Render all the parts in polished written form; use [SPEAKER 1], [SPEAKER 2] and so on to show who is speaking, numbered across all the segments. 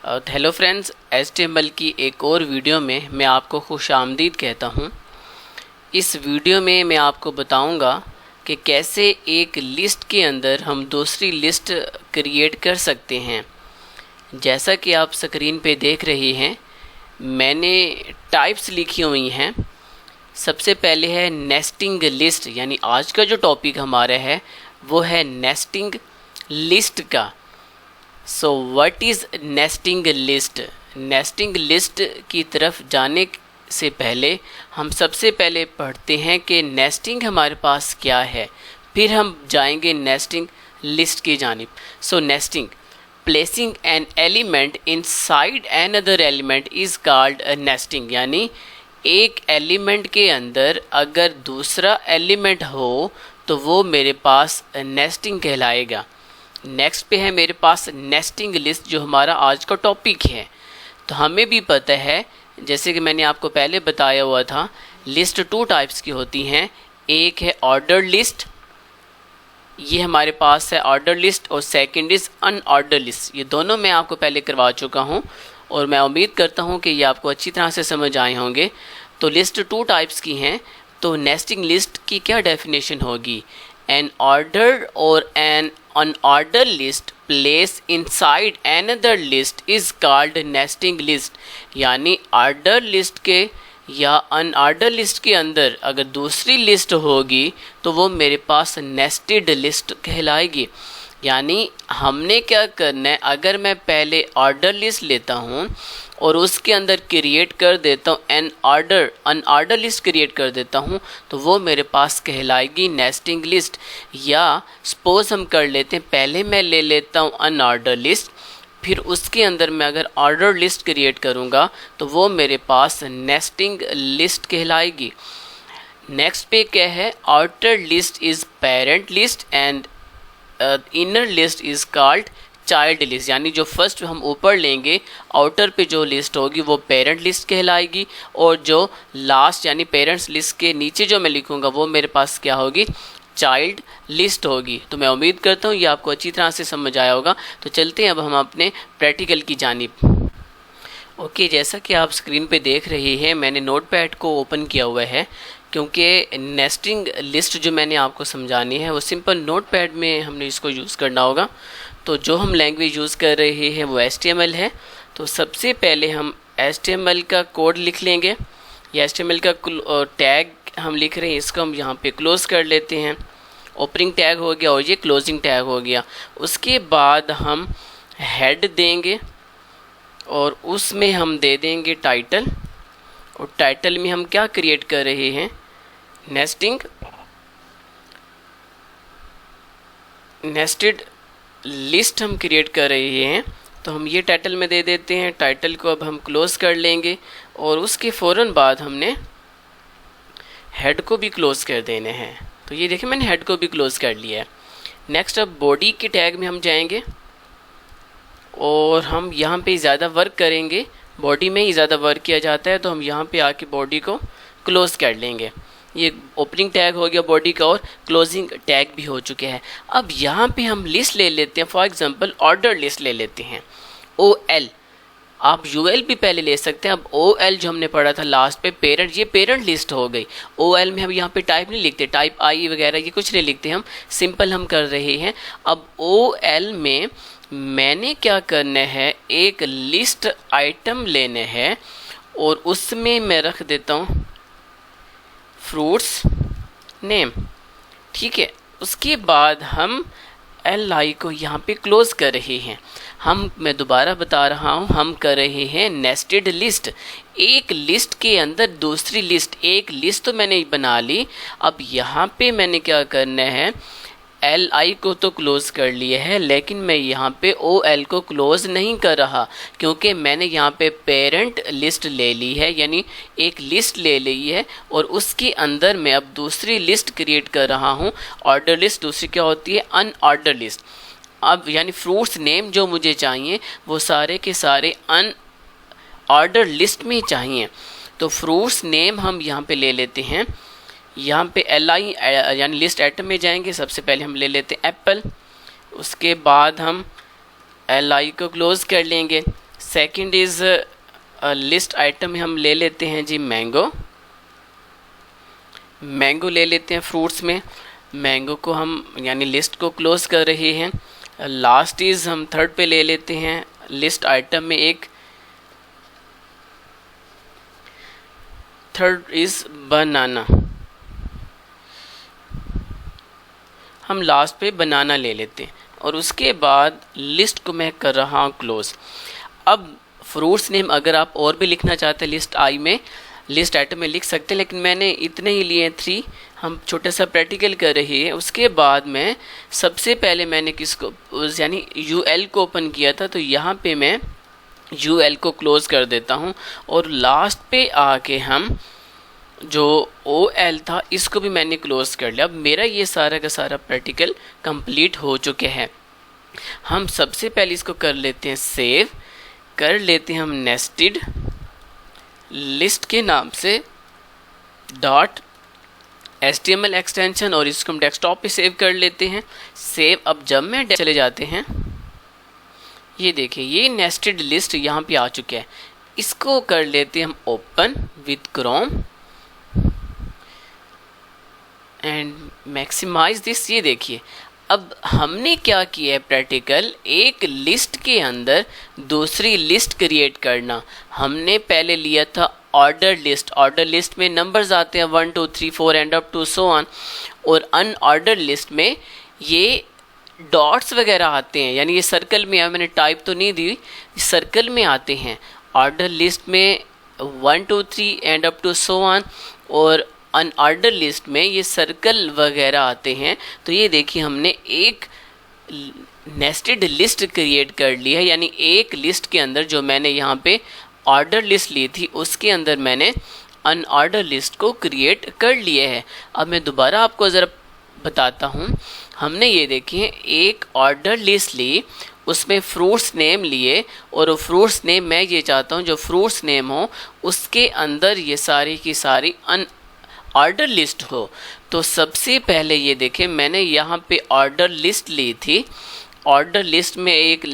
[SPEAKER 1] Hello friends, HTML की एक और वीडियो में मैं आपको खुशामदीद कहता हूँ। इस वीडियो में मैं आपको बताऊँगा कि कैसे एक लिस्ट के अंदर हम दूसरी लिस्ट क्रिएट कर सकते हैं। जैसा कि आप स्क्रीन पे देख रहे हैं, मैंने टाइप्स लिखी हुई हैं। सबसे पहले है नेस्टिंग लिस्ट, यानी आज का जो टॉपिक हमारा है वो है नेस्टिंग लिस्ट का। So what is nesting list? Nesting list की तरफ जाने से पहले हम सबसे पहले पढ़ते हैं कि नेस्टिंग हमारे पास क्या है, फिर हम जाएंगे नेस्टिंग लिस्ट की जानिब। So nesting, placing an element inside another element is called nesting, यानी एक एलिमेंट के अंदर अगर दूसरा एलिमेंट हो तो वो मेरे पास नेस्टिंग कहलाएगा। नेक्स्ट पे है मेरे पास नेस्टिंग लिस्ट, जो हमारा आज का टॉपिक है। तो हमें भी पता है, जैसे कि मैंने आपको पहले बताया हुआ था, लिस्ट टू टाइप्स की होती हैं। एक है ऑर्डर लिस्ट, ये हमारे पास है ऑर्डर लिस्ट, और सेकंड इज़ अनऑर्डर लिस्ट। ये दोनों मैं आपको पहले करवा चुका हूँ और मैं उम्मीद करता हूँ कि ये आपको अच्छी तरह से समझ आए होंगे। तो लिस्ट टू टाइप्स की हैं। तो नेस्टिंग लिस्ट की क्या डेफिनेशन होगी? एन ऑर्डर और an unorder list place inside another list is called nesting list, यानी ऑर्डर लिस्ट के या अनऑर्डर लिस्ट के अंदर अगर दूसरी लिस्ट होगी तो वो मेरे पास नेस्टेड लिस्ट कहलाएगी। यानी हमने क्या करना है, अगर मैं पहले ऑर्डर लिस्ट लेता हूँ और उसके अंदर क्रिएट कर देता हूँ अनऑर्डर लिस्ट क्रिएट कर देता हूँ, तो वो मेरे पास कहलाएगी नेस्टिंग लिस्ट। या सपोज हम कर लेते हैं, पहले मैं ले लेता हूँ अनऑर्डर लिस्ट, फिर उसके अंदर मैं अगर ऑर्डर लिस्ट क्रिएट करूँगा तो वो मेरे पास नेस्टिंग लिस्ट कहलाएगी। नेक्स्ट पे क्या है? Outer list is parent list and inner list is called child list, यानी जो फर्स्ट हम ऊपर लेंगे आउटर पे जो लिस्ट होगी वो पेरेंट लिस्ट कहलाएगी, और जो लास्ट यानी पेरेंट्स लिस्ट के नीचे जो मैं लिखूँगा वो मेरे पास क्या होगी? चाइल्ड लिस्ट होगी। तो मैं उम्मीद करता हूँ ये आपको अच्छी तरह से समझ आया होगा। तो चलते हैं अब हम अपने प्रैक्टिकल की जानिब। ओके, जैसा कि आप स्क्रीन पे देख रहे हैं, मैंने नोटपैड को ओपन किया हुआ है, क्योंकि नेस्टिंग लिस्ट जो मैंने आपको समझानी है वो सिंपल नोटपैड में हमने इसको यूज़ करना होगा। तो जो हम लैंग्वेज यूज़ कर रहे हैं वो HTML है। तो सबसे पहले हम HTML का कोड लिख लेंगे, या HTML का टैग हम लिख रहे हैं, इसको हम यहाँ पे क्लोज़ कर लेते हैं। ओपनिंग टैग हो गया और ये क्लोजिंग टैग हो गया। उसके बाद हम हेड देंगे और उसमें हम दे देंगे टाइटल, और टाइटल में हम क्या क्रिएट कर रहे हैं? नेस्टेड लिस्ट हम क्रिएट कर रहे हैं। तो हम ये टाइटल में दे देते हैं। टाइटल को अब हम क्लोज़ कर लेंगे और उसके फ़ौरन बाद हमने हेड को भी क्लोज़ कर देने हैं। तो ये देखिए मैंने हेड को भी क्लोज़ कर लिया है। नेक्स्ट अब बॉडी के टैग में हम जाएंगे और हम यहाँ पे ज़्यादा वर्क करेंगे, बॉडी में ही ज़्यादा वर्क किया जाता है, तो हम यहाँ पे आके बॉडी को क्लोज़ कर लेंगे। ये ओपनिंग टैग हो गया बॉडी का और क्लोजिंग टैग भी हो चुके हैं। अब यहाँ पे हम लिस्ट ले लेते हैं, फॉर एग्जांपल ऑर्डर लिस्ट ले लेते हैं। OL, आप UL भी पहले ले सकते हैं। अब OL जो हमने पढ़ा था लास्ट पे पेरेंट, ये पेरेंट लिस्ट हो गई। OL में हम यहाँ पे टाइप नहीं लिखते, टाइप आई वगैरह ये कुछ नहीं लिखते, हम सिंपल हम कर रहे हैं। अब OL में मैंने क्या करना है, एक लिस्ट आइटम लेने हैं और उसमें मैं रख देता हूँ फ्रूट्स नेम, ठीक है। उसके बाद हम LI को यहाँ पे क्लोज़ कर रहे हैं। मैं दोबारा बता रहा हूँ, हम कर रहे हैं नेस्टेड लिस्ट। एक लिस्ट के अंदर दूसरी लिस्ट, एक लिस्ट तो मैंने बना ली। अब यहाँ पे मैंने क्या करना है, LI को तो क्लोज़ कर लिया है, लेकिन मैं यहाँ पे OL को क्लोज़ नहीं कर रहा, क्योंकि मैंने यहाँ पे पेरेंट लिस्ट ले ली है, यानी एक लिस्ट ले ली है, और उसके अंदर मैं अब दूसरी लिस्ट क्रिएट कर रहा हूँ। ऑर्डर लिस्ट, दूसरी क्या होती है? Unordered list. अब यानी फ्रूट्स नेम जो मुझे चाहिए वो सारे के सारे अनऑर्डर लिस्ट में चाहिए। तो फ्रूट्स नेम हम यहाँ पे ले लेते हैं। यहाँ पे LI यानी लिस्ट आइटम में जाएंगे। सबसे पहले हम ले लेते हैं एप्पल, उसके बाद हम LI को क्लोज़ कर लेंगे। सेकंड इज़ लिस्ट आइटम में हम ले लेते हैं जी मैंगो। मैंगो ले लेते हैं फ्रूट्स में, मैंगो को हम यानी लिस्ट को क्लोज कर रहे हैं। लास्ट इज़ हम थर्ड पे ले लेते हैं लिस्ट आइटम में एक, थर्ड इज़ बनाना। हम लास्ट पे बनाना ले लेते हैं और उसके बाद लिस्ट को मैं कर रहा हूँ क्लोज। अब फ्रूट्स नेम अगर आप और भी लिखना चाहते हैं लिस्ट आई में, लिस्ट आइटम में लिख सकते हैं, लेकिन मैंने इतने ही लिए 3। हम छोटा सा प्रैक्टिकल कर रहे हैं। उसके बाद में सबसे पहले मैंने किसको यानी UL को ओपन किया था, तो यहाँ पे मैं UL को क्लोज कर देता हूँ और लास्ट पे आके हम जो OL था इसको भी मैंने क्लोज कर लिया। अब मेरा ये सारा का सारा प्रैक्टिकल कंप्लीट हो चुके हैं। हम सबसे पहले इसको कर लेते हैं सेव, कर लेते हैं हम नेस्टेड लिस्ट के नाम से .html एक्सटेंशन और इसको हम डेस्कटॉप पे सेव कर लेते हैं। सेव। अब जब मैं चले जाते हैं, ये देखिए ये नेस्टेड लिस्ट यहाँ पे आ चुके हैं। इसको कर लेते हैं हम open with Chrome and maximize this. ये देखिए अब हमने क्या किया है प्रैक्टिकल, एक लिस्ट के अंदर दूसरी लिस्ट क्रिएट करना। हमने पहले लिया था ऑर्डर लिस्ट, ऑर्डर लिस्ट में नंबर्स आते हैं 1 2 3 4 and up to so on, और अनऑर्डर लिस्ट में ये डॉट्स वगैरह आते हैं, यानी ये सर्कल में है, मैंने टाइप तो नहीं दी, सर्कल में आते हैं। ऑर्डर लिस्ट में 1 2 3 and up to so on, और अनऑर्डर लिस्ट में ये सर्कल वगैरह आते हैं। तो ये देखिए हमने एक नेस्टेड लिस्ट क्रिएट कर ली है, यानी एक लिस्ट के अंदर जो मैंने यहाँ पे ऑर्डर लिस्ट ली थी उसके अंदर मैंने अनऑर्डर लिस्ट को क्रिएट कर लिए है। अब मैं दोबारा आपको ज़रा बताता हूँ। हमने ये देखिए एक ऑर्डर लिस्ट ली, उसमें फ्रूट्स नेम लिए, और फ्रूट्स नेम मैं ये चाहता हूँ जो फ्रूट्स नेम हो उसके अंदर ये सारी की सारी ऑर्डर लिस्ट हो। तो सबसे पहले ये देखें मैंने यहाँ पे ऑर्डर लिस्ट ली थी। ऑर्डर लिस्ट में एक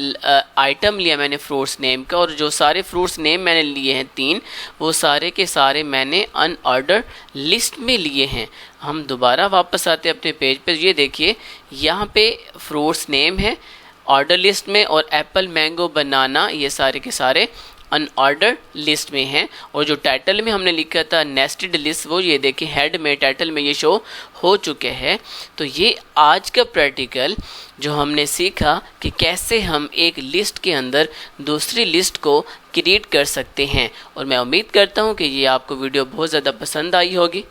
[SPEAKER 1] आइटम लिया मैंने फ्रूट्स नेम का, और जो सारे फ्रूट्स नेम मैंने लिए हैं 3, वो सारे के सारे मैंने अनऑर्डर लिस्ट में लिए हैं। हम दोबारा वापस आते हैं अपने पेज पे। ये देखिए यहाँ पे फ्रूट्स नेम है ऑर्डर लिस्ट में, और एप्पल मैंगो बनाना ये सारे के सारे अनऑर्डर लिस्ट में हैं। और जो टाइटल में हमने लिखा था नेस्टेड लिस्ट, वो ये देखिए हेड में टाइटल में ये शो हो चुके हैं। तो ये आज का प्रैक्टिकल जो हमने सीखा कि कैसे हम एक लिस्ट के अंदर दूसरी लिस्ट को क्रिएट कर सकते हैं, और मैं उम्मीद करता हूँ कि ये आपको वीडियो बहुत ज़्यादा पसंद आई होगी।